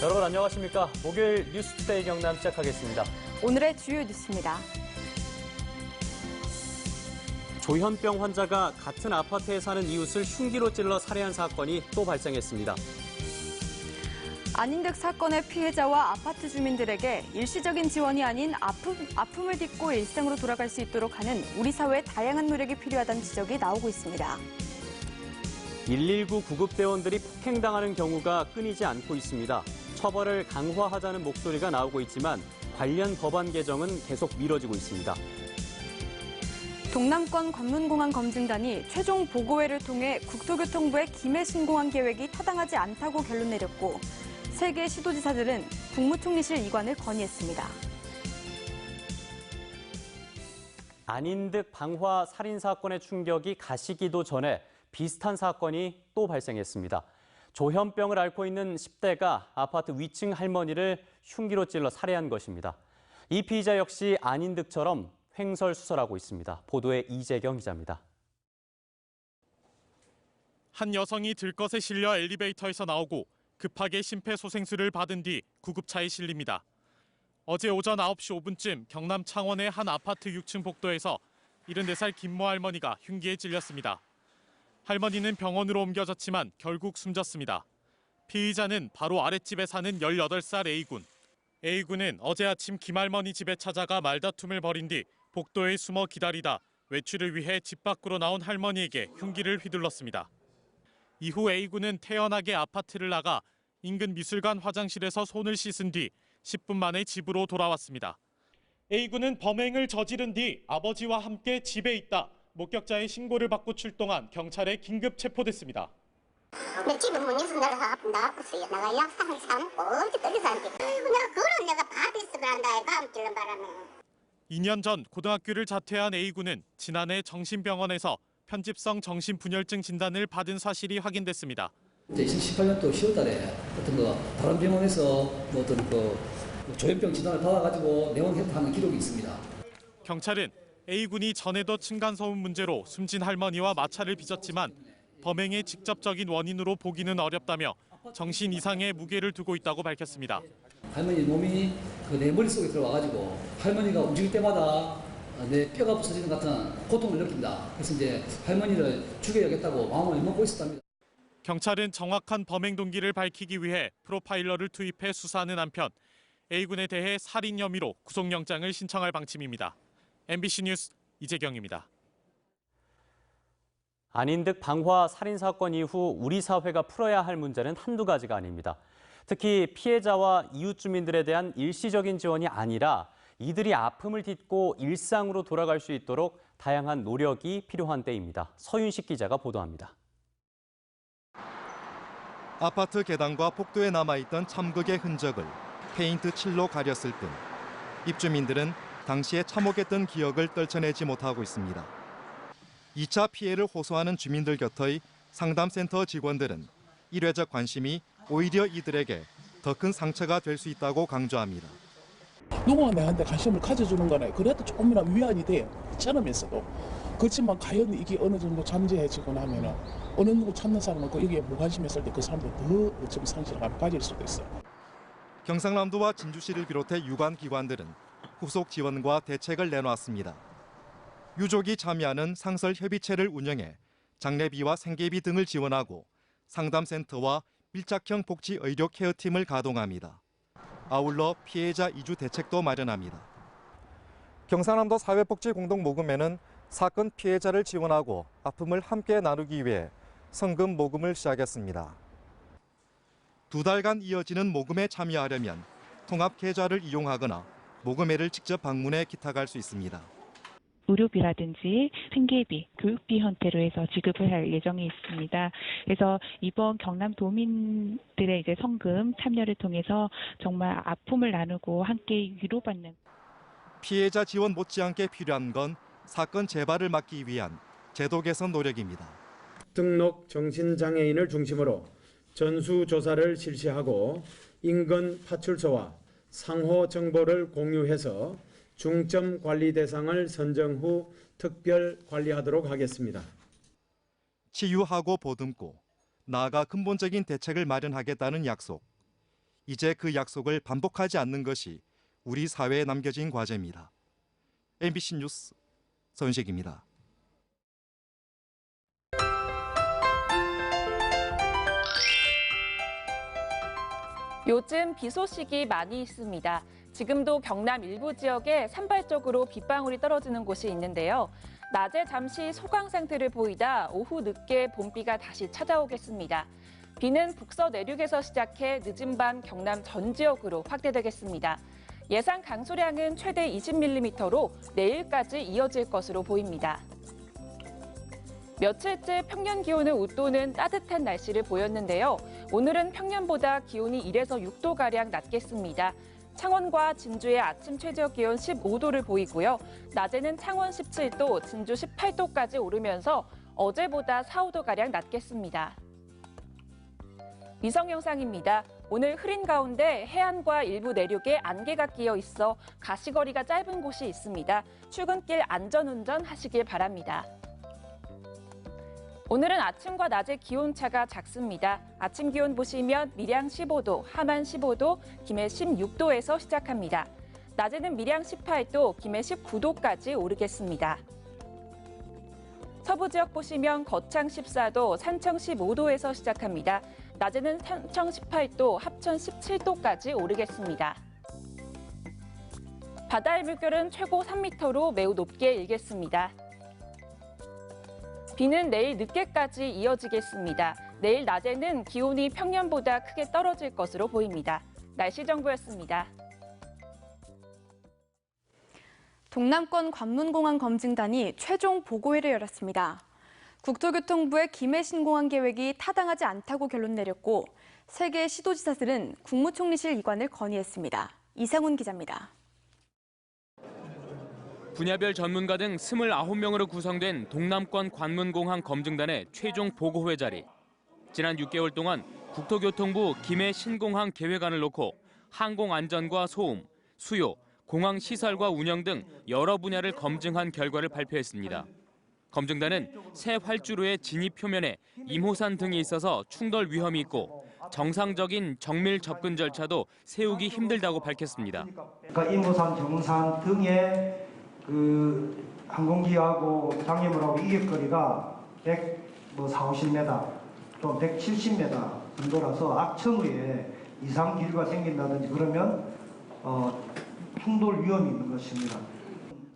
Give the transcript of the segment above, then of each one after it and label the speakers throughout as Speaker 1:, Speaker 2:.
Speaker 1: 여러분 안녕하십니까? 목요일 뉴스투데이 경남 시작하겠습니다.
Speaker 2: 오늘의 주요 뉴스입니다.
Speaker 1: 조현병 환자가 같은 아파트에 사는 이웃을 흉기로 찔러 살해한 사건이 또 발생했습니다.
Speaker 2: 안인득 사건의 피해자와 아파트 주민들에게 일시적인 지원이 아닌 아픔을 딛고 일상으로 돌아갈 수 있도록 하는 우리 사회의 다양한 노력이 필요하다는 지적이 나오고 있습니다.
Speaker 1: 119 구급대원들이 폭행당하는 경우가 끊이지 않고 있습니다. 처벌을 강화하자는 목소리가 나오고 있지만 관련 법안 개정은 계속 미뤄지고 있습니다.
Speaker 2: 동남권 관문공항 검증단이 최종 보고회를 통해 국토교통부의 김해 신공항 계획이 타당하지 않다고 결론 내렸고 세 개 시도지사들은 국무총리실 이관을 건의했습니다.
Speaker 1: 안인득 방화 살인 사건의 충격이 가시기도 전에 비슷한 사건이 또 발생했습니다. 조현병을 앓고 있는 10대가 아파트 위층 할머니를 흉기로 찔러 살해한 것입니다. 이 피의자 역시 안인득처럼 횡설수설하고 있습니다. 보도에 이재경 기자입니다.
Speaker 3: 한 여성이 들것에 실려 엘리베이터에서 나오고 급하게 심폐소생술을 받은 뒤 구급차에 실립니다. 어제 오전 9시 5분쯤 경남 창원의 한 아파트 6층 복도에서 74살 김모 할머니가 흉기에 찔렸습니다. 할머니는 병원으로 옮겨졌지만 결국 숨졌습니다. 피의자는 바로 아랫집에 사는 18살 A군. A군은 어제 아침 김 할머니 집에 찾아가 말다툼을 벌인 뒤 복도에 숨어 기다리다 외출을 위해 집 밖으로 나온 할머니에게 흉기를 휘둘렀습니다. 이후 A군은 태연하게 아파트를 나가 인근 미술관 화장실에서 손을 씻은 뒤 10분 만에 집으로 돌아왔습니다. A군은 범행을 저지른 뒤 아버지와 함께 집에 있다. 목격자의 신고를 받고 출동한 경찰에 긴급 체포됐습니다.
Speaker 4: 내 집에 문에서 나갔어요. 나가 약상을 사먹고 어디 떨려서 하는데 내가 그걸 내가 밥에서 그런다. 밥 찔른 바람에.
Speaker 3: 2년 전 고등학교를 자퇴한 A군은 지난해 정신병원에서 편집성 정신분열증 진단을 받은 사실이 확인됐습니다.
Speaker 5: 2018년도 10월달에 다른 병원에서 어떤 조현병 진단을 받아가지고 내원했다는 기록이 있습니다.
Speaker 3: 경찰은 A군이 전에도 층간소음 문제로 숨진 할머니와 마찰을 빚었지만 범행의 직접적인 원인으로 보기는 어렵다며 정신 이상의 무게를 두고 있다고 밝혔습니다.
Speaker 5: 할머니 몸이 내 머릿속에 들어와가지고 할머니가 움직일 때마다 내 뼈가 부서지는 같은 고통을 느낀다. 그래서 이제 할머니를 죽여야겠다고 마음을 먹고 있었답니다.
Speaker 3: 경찰은 정확한 범행 동기를 밝히기 위해 프로파일러를 투입해 수사하는 한편 A군에 대해 살인 혐의로 구속영장을 신청할 방침입니다. MBC 뉴스 이재경입니다.
Speaker 1: 안인득 방화 살인 사건 이후 우리 사회가 풀어야 할 문제는 한두 가지가 아닙니다. 특히 피해자와 이웃 주민들에 대한 일시적인 지원이 아니라 이들이 아픔을 딛고 일상으로 돌아갈 수 있도록 다양한 노력이 필요한 때입니다. 서윤식 기자가 보도합니다.
Speaker 6: 아파트 계단과 복도에 남아있던 참극의 흔적을 페인트 칠로 가렸을 뿐 입주민들은 당시에 참혹했던 기억을 떨쳐내지 못하고 있습니다. 2차 피해를 호소하는 주민들 곁의 상담센터 직원들은 일회적 관심이 오히려 이들에게 더 큰 상처가 될 수 있다고 강조합니다.
Speaker 7: 누군가 내한테 관심을 가져주는 거네. 그래도 조금이라도 위안이 돼요. 처음에서도. 그렇지만 과연 이게 어느 정도 잠재해지고 나면은 어느 누구 찾는 사람은 여기에 무관심했을 때 그 사람도 더 좀 상실감을 가질 수도 있어요.
Speaker 6: 경상남도와 진주시를 비롯해 유관 기관들은 후속 지원과 대책을 내놓았습니다. 유족이 참여하는 상설 협의체를 운영해 장례비와 생계비 등을 지원하고 상담센터와 밀착형 복지 의료 케어팀을 가동합니다. 아울러 피해자 이주 대책도 마련합니다. 경상남도 사회복지공동모금회는 사건 피해자를 지원하고 아픔을 함께 나누기 위해 성금 모금을 시작했습니다. 2달간 이어지는 모금에 참여하려면 통합계좌를 이용하거나 모금회를 직접 방문해 기탁할 수 있습니다.
Speaker 8: 의료비라든지 생계비, 교육비 형태로 해서 지급을 할 예정이 있습니다. 그래서 이번 경남 도민들의 성금 참여를 통해서 정말 아픔을 나누고 함께 위로받는.
Speaker 6: 피해자 지원 못지않게 필요한 건 사건 재발을 막기 위한 제도 개선 노력입니다.
Speaker 9: 등록 정신장애인을 중심으로 전수조사를 실시하고 인근 파출소와 상호 정보를 공유해서 중점 관리 대상을 선정 후 특별 관리하도록 하겠습니다.
Speaker 6: 치유하고 보듬고 나아가 근본적인 대책을 마련하겠다는 약속. 이제 그 약속을 반복하지 않는 것이 우리 사회에 남겨진 과제입니다. MBC 뉴스 서윤식입니다.
Speaker 10: 요즘 비 소식이 많이 있습니다. 지금도 경남 일부 지역에 산발적으로 빗방울이 떨어지는 곳이 있는데요. 낮에 잠시 소강 상태를 보이다 오후 늦게 봄비가 다시 찾아오겠습니다. 비는 북서 내륙에서 시작해 늦은 밤 경남 전 지역으로 확대되겠습니다. 예상 강수량은 최대 20mm로 내일까지 이어질 것으로 보입니다. 며칠째 평년 기온을 웃도는 따뜻한 날씨를 보였는데요. 오늘은 평년보다 기온이 1에서 6도가량 낮겠습니다. 창원과 진주의 아침 최저 기온 15도를 보이고요. 낮에는 창원 17도, 진주 18도까지 오르면서 어제보다 4, 5도가량 낮겠습니다. 위성 영상입니다. 오늘 흐린 가운데 해안과 일부 내륙에 안개가 끼어 있어 가시거리가 짧은 곳이 있습니다. 출근길 안전운전 하시길 바랍니다. 오늘은 아침과 낮의 기온차가 작습니다. 아침 기온 보시면 밀양 15도, 함안 15도, 김해 16도에서 시작합니다. 낮에는 밀양 18도, 김해 19도까지 오르겠습니다. 서부 지역 보시면 거창 14도, 산청 15도에서 시작합니다. 낮에는 산청 18도, 합천 17도까지 오르겠습니다. 바다의 물결은 최고 3m로 매우 높게 일겠습니다. 비는 내일 늦게까지 이어지겠습니다. 내일 낮에는 기온이 평년보다 크게 떨어질 것으로 보입니다. 날씨 정보였습니다.
Speaker 2: 동남권 관문공항 검증단이 최종 보고회를 열었습니다. 국토교통부의 김해 신공항 계획이 타당하지 않다고 결론 내렸고 3개 시도지사들은 국무총리실 이관을 건의했습니다. 이상훈 기자입니다.
Speaker 11: 분야별 전문가 등 29명으로 구성된 동남권 관문공항 검증단의 최종 보고회 자리. 지난 6개월 동안 국토교통부 김해 신공항 계획안을 놓고 항공안전과 소음, 수요, 공항 시설과 운영 등 여러 분야를 검증한 결과를 발표했습니다. 검증단은 새 활주로의 진입 표면에 임호산 등이 있어서 충돌 위험이 있고 정상적인 정밀 접근 절차도 세우기 힘들다고 밝혔습니다.
Speaker 12: 그러니까 임호산, 정산 등의 항공기하고 장애물하고 이격거리가 140-50m 또 170m 정도라서 악천 후에 이상 기류가 생긴다든지 그러면 충돌 위험이 있는 것입니다.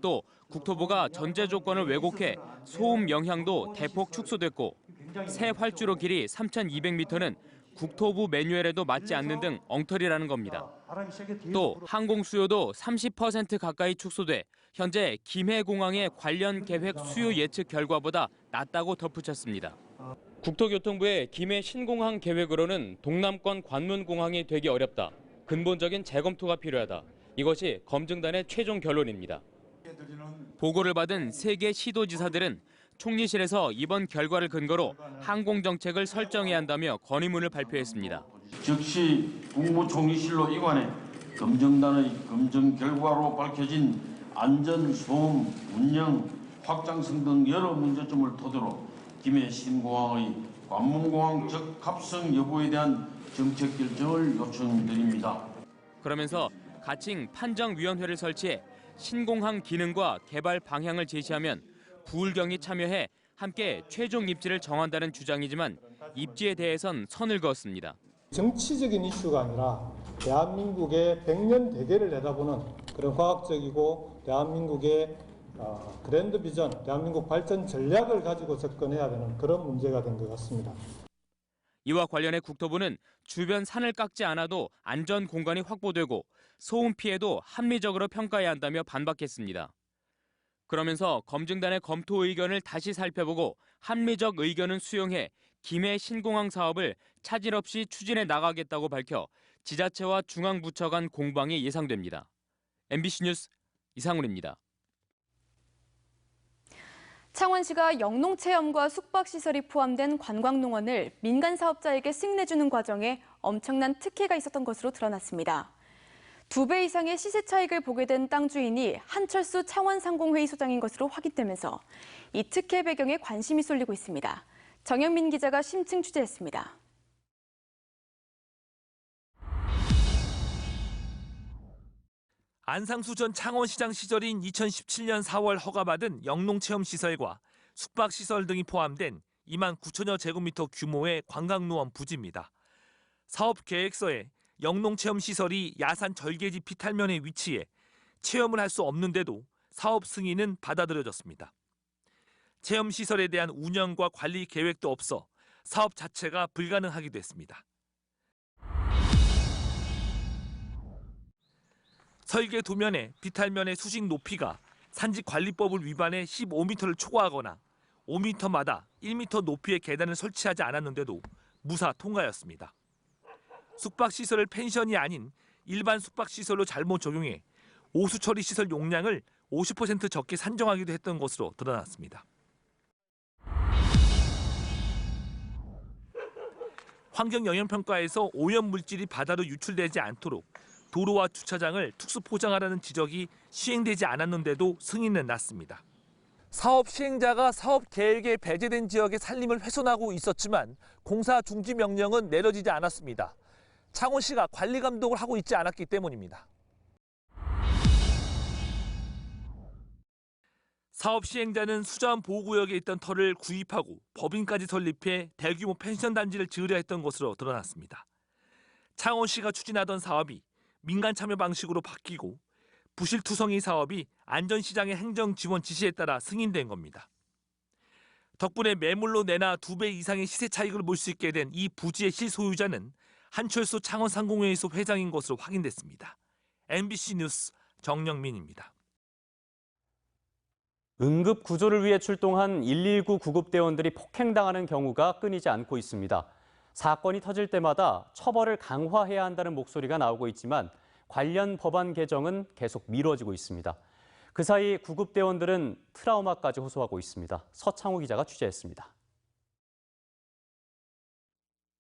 Speaker 11: 또 국토부가 전제 조건을 왜곡해 소음 영향도 대폭 축소됐고 새 활주로 길이 3,200m는 국토부 매뉴얼에도 맞지 않는 등 엉터리라는 겁니다. 또 항공 수요도 30% 가까이 축소돼 현재 김해공항의 관련 계획 수요 예측 결과보다 낮다고 덧붙였습니다. 국토교통부의 김해 신공항 계획으로는 동남권 관문공항이 되기 어렵다. 근본적인 재검토가 필요하다. 이것이 검증단의 최종 결론입니다. 보고를 받은 3개 시도지사들은 총리실에서 이번 결과를 근거로 항공정책을 설정해야 한다며 건의문을 발표했습니다.
Speaker 13: 즉시 국무총리실로 이관해 검증단의 검증 결과로 밝혀진 안전, 소음, 운영, 확장성 등 여러 문제점을 토대로 김해 신공항의 관문공항 적합성 여부에 대한 정책 결정을 요청드립니다.
Speaker 11: 그러면서 가칭 판정위원회를 설치해 신공항 기능과 개발 방향을 제시하면 부울경이 참여해 함께 최종 입지를 정한다는 주장이지만 입지에 대해선 선을 그었습니다.
Speaker 14: 정치적인 이슈가 아니라 대한민국의 100년 대계를 내다보는 그런 과학적이고 대한민국의 그랜드 비전, 대한민국 발전 전략을 가지고 접근해야 되는 그런 문제가 된 것 같습니다.
Speaker 11: 이와 관련해 국토부는 주변 산을 깎지 않아도 안전 공간이 확보되고 소음 피해도 합리적으로 평가해야 한다며 반박했습니다. 그러면서 검증단의 검토 의견을 다시 살펴보고 합리적 의견은 수용해 김해 신공항 사업을 차질 없이 추진해 나가겠다고 밝혀 지자체와 중앙부처 간 공방이 예상됩니다. MBC 뉴스 이상훈입니다.
Speaker 2: 창원시가 영농체험과 숙박시설이 포함된 관광농원을 민간 사업자에게 승인해주는 과정에 엄청난 특혜가 있었던 것으로 드러났습니다. 2배 이상의 시세 차익을 보게 된 땅 주인이 한철수 창원상공회의 소장인 것으로 확인되면서 이 특혜 배경에 관심이 쏠리고 있습니다. 정영민 기자가 심층 취재했습니다.
Speaker 15: 안상수 전 창원시장 시절인 2017년 4월 허가받은 영농체험시설과 숙박시설 등이 포함된 2만 9천여 제곱미터 규모의 관광농원 부지입니다. 사업 계획서에 영농체험시설이 야산 절개지 비탈면에 위치해 체험을 할 수 없는데도 사업 승인은 받아들여졌습니다. 체험시설에 대한 운영과 관리 계획도 없어 사업 자체가 불가능하기도 했습니다. 설계 도면에 비탈면의 수직 높이가 산지관리법을 위반해 15m를 초과하거나 5m마다 1m 높이의 계단을 설치하지 않았는데도 무사 통과였습니다. 숙박시설을 펜션이 아닌 일반 숙박시설로 잘못 적용해 오수처리시설 용량을 50% 적게 산정하기도 했던 것으로 드러났습니다. 환경영향평가에서 오염물질이 바다로 유출되지 않도록 도로와 주차장을 특수 포장하라는 지적이 시행되지 않았는데도 승인은 났습니다. 사업 시행자가 사업 계획에 배제된 지역의 산림을 훼손하고 있었지만 공사 중지 명령은 내려지지 않았습니다. 창원시가 관리 감독을 하고 있지 않았기 때문입니다. 사업 시행자는 수자원 보호구역에 있던 터를 구입하고 법인까지 설립해 대규모 펜션 단지를 지으려 했던 것으로 드러났습니다. 창원시가 추진하던 사업이 민간 참여 방식으로 바뀌고 부실투성이 사업이 안전시장의 행정 지원 지시에 따라 승인된 겁니다. 덕분에 매물로 내나 2배 이상의 시세 차익을 볼 수 있게 된 이 부지의 실소유자는 한철수 창원상공회의소 회장인 것으로 확인됐습니다. MBC 뉴스 정영민입니다.
Speaker 1: 응급 구조를 위해 출동한 119 구급대원들이 폭행당하는 경우가 끊이지 않고 있습니다. 사건이 터질 때마다 처벌을 강화해야 한다는 목소리가 나오고 있지만 관련 법안 개정은 계속 미뤄지고 있습니다. 그 사이 구급대원들은 트라우마까지 호소하고 있습니다. 서창호 기자가 취재했습니다.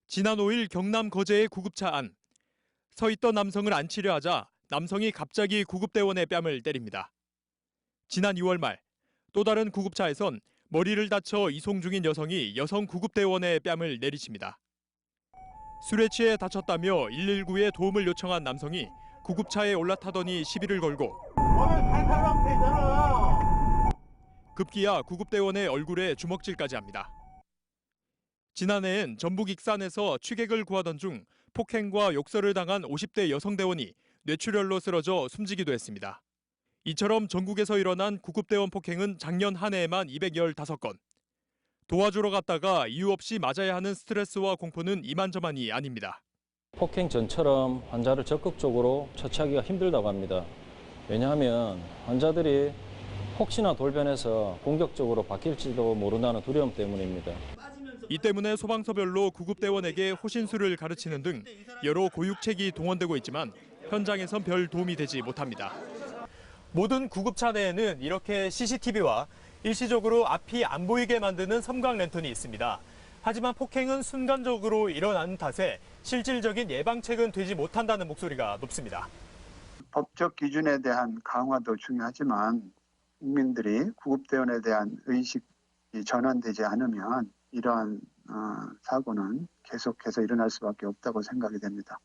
Speaker 6: 지난 5일 경남 거제의 구급차 안. 서 있던 남성을 안치려 하자 남성이 갑자기 구급대원의 뺨을 때립니다. 지난 2월 말 또 다른 구급차에선 머리를 다쳐 이송 중인 여성이 여성 구급대원의 뺨을 내리칩니다. 술에 취해 다쳤다며 119에 도움을 요청한 남성이 구급차에 올라타더니 시비를 걸고 급기야 구급대원의 얼굴에 주먹질까지 합니다. 지난해엔 전북 익산에서 취객을 구하던 중 폭행과 욕설을 당한 50대 여성대원이 뇌출혈로 쓰러져 숨지기도 했습니다. 이처럼 전국에서 일어난 구급대원 폭행은 작년 한 해에만 215건. 도와주러 갔다가 이유 없이 맞아야 하는 스트레스와 공포는 이만저만이 아닙니다.
Speaker 16: 폭행 전처럼 환자를 적극적으로 처치하기가 힘들다고 합니다. 왜냐하면 환자들이 혹시나 돌변해서 공격적으로 바뀔지도 모른다는 두려움 때문입니다.
Speaker 6: 이 때문에 소방서별로 구급대원에게 호신술을 가르치는 등 여러 고육책이 동원되고 있지만 현장에선 별 도움이 되지 못합니다. 모든 구급차 내에는 이렇게 CCTV와 일시적으로 앞이 안 보이게 만드는 섬광 랜턴이 있습니다. 하지만 폭행은 순간적으로 일어나는 탓에 실질적인 예방책은 되지 못한다는 목소리가 높습니다.
Speaker 17: 법적 기준에 대한 강화도 중요하지만 국민들이 구급대원에 대한 의식이 전환되지 않으면 이러한 사고는 계속해서 일어날 수밖에 없다고 생각이 됩니다.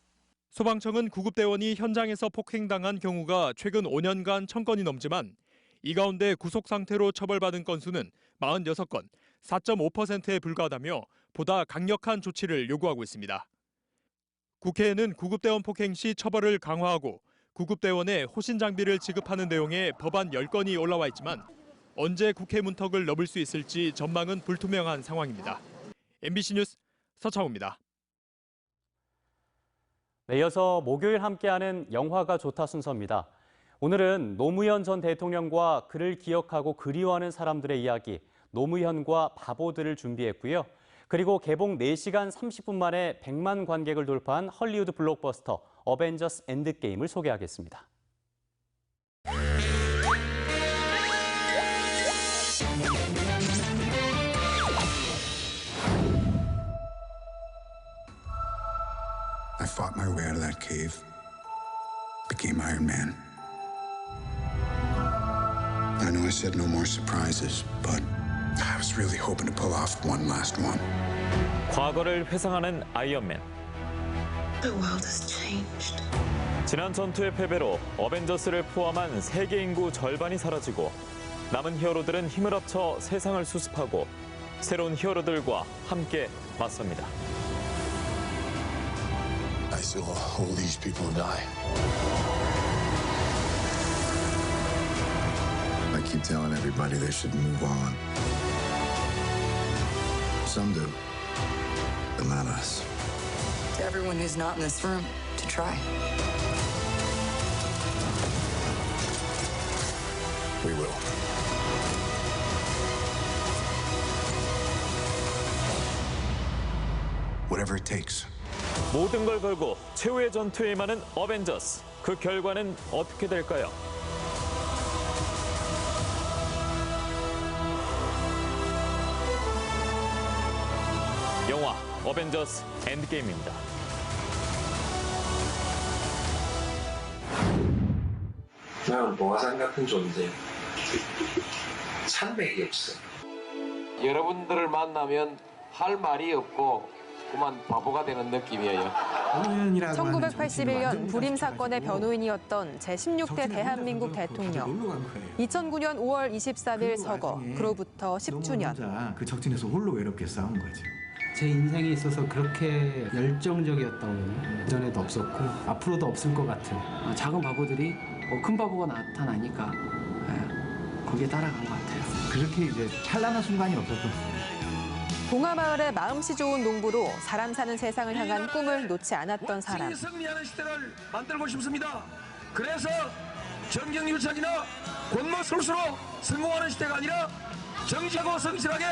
Speaker 6: 소방청은 구급대원이 현장에서 폭행당한 경우가 최근 5년간 1000건이 넘지만 이 가운데 구속 상태로 처벌받은 건수는 46건, 4.5%에 불과하다며 보다 강력한 조치를 요구하고 있습니다. 국회에는 구급대원 폭행 시 처벌을 강화하고 구급대원에 호신 장비를 지급하는 내용의 법안 10건이 올라와 있지만 언제 국회 문턱을 넘을 수 있을지 전망은 불투명한 상황입니다. MBC 뉴스 서창호입니다.
Speaker 1: 네, 이어서 목요일 함께하는 영화가 좋다 순서입니다. 오늘은 노무현 전 대통령과 그를 기억하고 그리워하는 사람들의 이야기, 노무현과 바보들을 준비했고요. 그리고 개봉 4시간 30분 만에 100만 관객을 돌파한 헐리우드 블록버스터 어벤져스 엔드게임을 소개하겠습니다.
Speaker 18: I fought my way out of that cave, became Iron Man. I know I said no more surprises, but I was really hoping to pull off one last one.
Speaker 11: 과거를 회상하는 아이언맨.
Speaker 19: The world has changed. 지난 전투의 패배로 어벤져스를 포함한 세계 인구 절반이 사라지고 남은 히어로들은 힘을 합쳐 세상을 수습하고 새로운 히어로들과 함께 맞섭니다.
Speaker 18: I saw all these people die. I keep telling everybody they should move on. Some do, but not us.
Speaker 20: To everyone who's not in this room, to try.
Speaker 18: We will. Whatever it takes.
Speaker 19: 모든 걸 걸고 최후의 전투에 임하는 어벤져스. 그 결과는 어떻게 될까요? 영화 어벤져스 엔드게임입니다.
Speaker 21: 난 모아산 같은 존재. 산맥이 없어. 여러분들을 만나면 할 말이 없고 그만 바보가 되는 느낌이에요.
Speaker 22: 1981년 불임 사건의 변호인이었던 제16대 대한민국 대통령. 2009년 5월 23일 서거, 그로부터 10주년.
Speaker 23: 그 적진에서 홀로 외롭게 싸운 거죠. 제 인생에 있어서 그렇게 열정적이었던 건 그전에도 없었고 앞으로도 없을 것 같은 작은 바보들이 큰 바보가 나타나니까 거기에 따라간 것 같아요. 그렇게 이제 찬란한 순간이 없었던.
Speaker 22: 봉하마을의 마음씨 좋은 농부로 사람 사는 세상을 향한 꿈을 놓지 않았던 사람.
Speaker 21: 승리하는 시대를 만들고 싶습니다. 그래서 정경유착이나 권모술수로 성공하는 시대가 아니라 정직하고 성실하게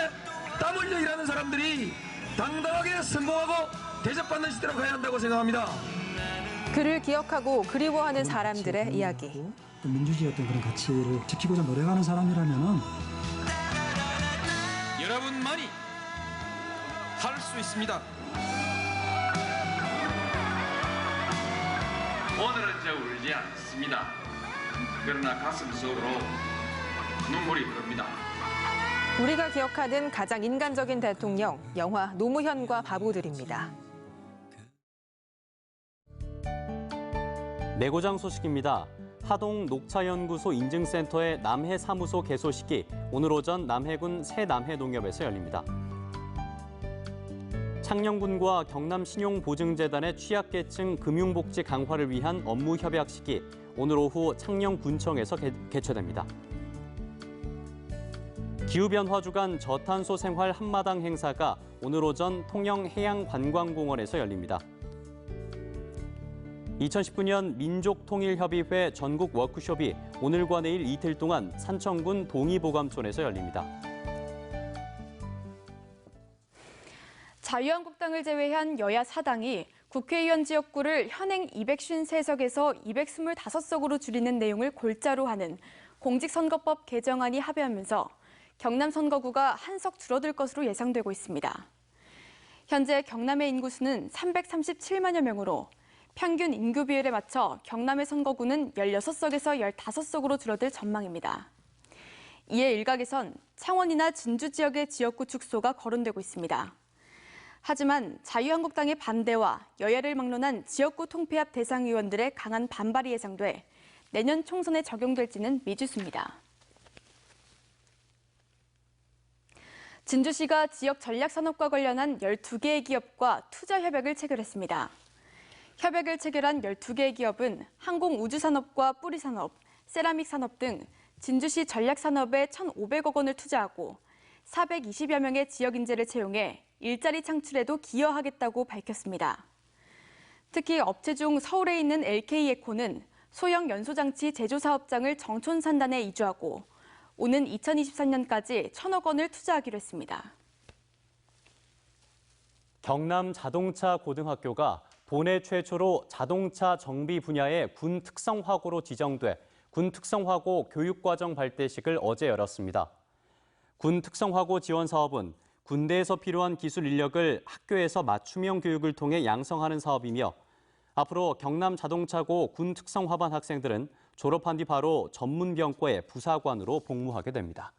Speaker 21: 땀 흘려 일하는 사람들이 당당하게 성공하고 대접받는 시대로 가야 한다고 생각합니다.
Speaker 22: 그를 기억하고 그리워하는 사람들의 이야기.
Speaker 23: 민주주의 어떤 그런 가치를 지키고자 노력하는 사람이라면은
Speaker 21: 여러분만이 할 수 있습니다. 오늘은 저 울지 않습니다. 그러나 가슴 속으로 눈물이 흐릅니다.
Speaker 22: 우리가 기억하는 가장 인간적인 대통령, 영화 노무현과 바보들입니다.
Speaker 1: 내고장 소식입니다. 하동 녹차연구소 인증센터의 남해 사무소 개소식이 오늘 오전 남해군 새남해농협에서 열립니다. 창녕군과 경남신용보증재단의 취약계층 금융복지 강화를 위한 업무 협약식이 오늘 오후 창녕군청에서 개최됩니다. 기후변화 주간 저탄소 생활 한마당 행사가 오늘 오전 통영해양관광공원에서 열립니다. 2019년 민족통일협의회 전국 워크숍이 오늘과 내일 이틀 동안 산청군 동의보감촌에서 열립니다.
Speaker 2: 자유한국당을 제외한 여야 4당이 국회의원 지역구를 현행 253석에서 225석으로 줄이는 내용을 골자로 하는 공직선거법 개정안이 합의하면서 경남 선거구가 한 석 줄어들 것으로 예상되고 있습니다. 현재 경남의 인구수는 337만여 명으로 평균 인구 비율에 맞춰 경남의 선거구는 16석에서 15석으로 줄어들 전망입니다. 이에 일각에선 창원이나 진주 지역의 지역구 축소가 거론되고 있습니다. 하지만 자유한국당의 반대와 여야를 막론한 지역구 통폐합 대상 의원들의 강한 반발이 예상돼 내년 총선에 적용될지는 미지수입니다. 진주시가 지역 전략산업과 관련한 12개의 기업과 투자 협약을 체결했습니다. 협약을 체결한 12개의 기업은 항공우주산업과 뿌리산업, 세라믹산업 등 진주시 전략산업에 1,500억 원을 투자하고 420여 명의 지역 인재를 채용해 일자리 창출에도 기여하겠다고 밝혔습니다. 특히 업체 중 서울에 있는 LK에코는 소형 연소장치 제조사업장을 정촌산단에 이주하고 오는 2023년까지 1,000억 원을 투자하기로 했습니다.
Speaker 1: 경남 자동차 고등학교가 본해 최초로 자동차 정비 분야의 군 특성화고로 지정돼 군 특성화고 교육과정 발대식을 어제 열었습니다. 군 특성화고 지원 사업은 군대에서 필요한 기술 인력을 학교에서 맞춤형 교육을 통해 양성하는 사업이며 앞으로 경남 자동차고 군 특성화반 학생들은 졸업한 뒤 바로 전문병과의 부사관으로 복무하게 됩니다.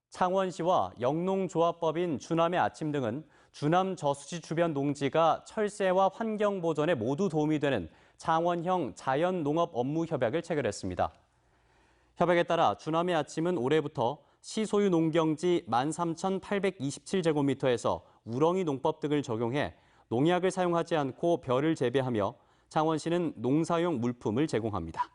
Speaker 1: 창원시와 영농조합법인 주남의 아침 등은 주남 저수지 주변 농지가 철새와 환경 보존에 모두 도움이 되는 창원형 자연농업 업무 협약을 체결했습니다. 협약에 따라 주남의 아침은 올해부터 시소유 농경지 13,827제곱미터에서 우렁이 농법 등을 적용해 농약을 사용하지 않고 벼를 재배하며 창원시는 농사용 물품을 제공합니다.